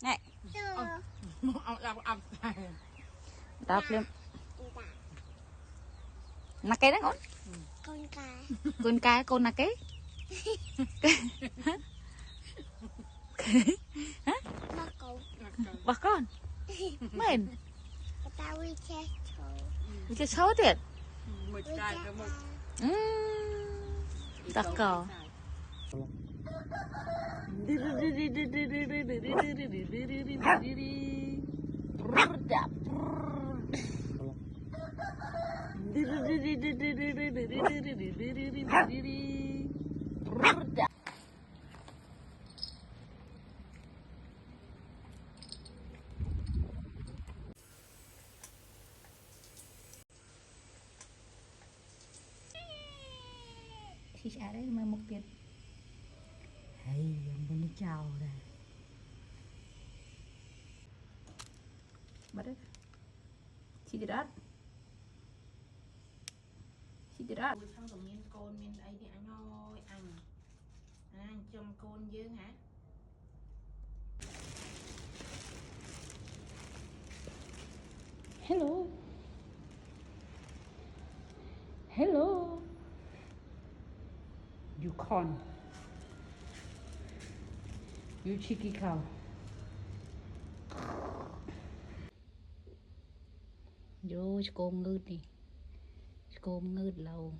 Này. Ông Đọc lên. Là cái đó con. Con cá. Con cá con là cái. Hả? Bà con. Mình. Tao đi chơi thôi. Đi chơi số thiệt. một trai với một Tắc cỏ. Chị trả đấy mà một tiền. Hay, ông bên đi chào đây. Bắt đấy. Chị đi đất. Chị đi đất. Xong rồi miên côn miên ấy thì anh ơi anh trong côn dương hả? Hello. Hello. You con. You cheeky cow. Vô côn ngư đi. Côn ngư lâu.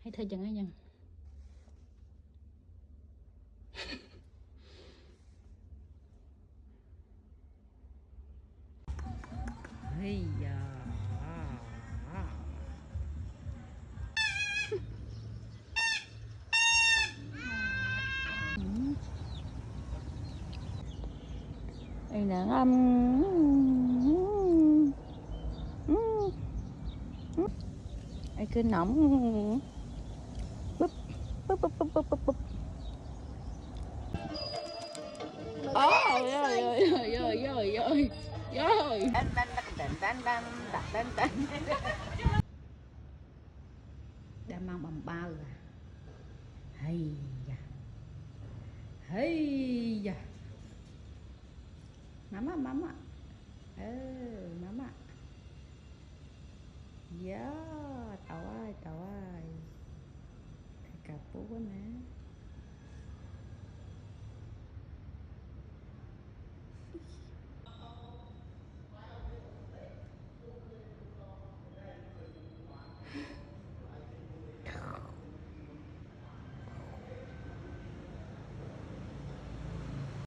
Hay thôi chẳng ai nhằn. Hey da. Đây là ngâm. Ai cứ nóng. Búp búp búp búp búp búp. Ôi ơi ơi ơi ơi ơi ơi ơi. Đang mang bằng bao à? Hay da. Hay da. Mama mama. Mama. Yeah, tao ơi. Thầy cà pú quá nè.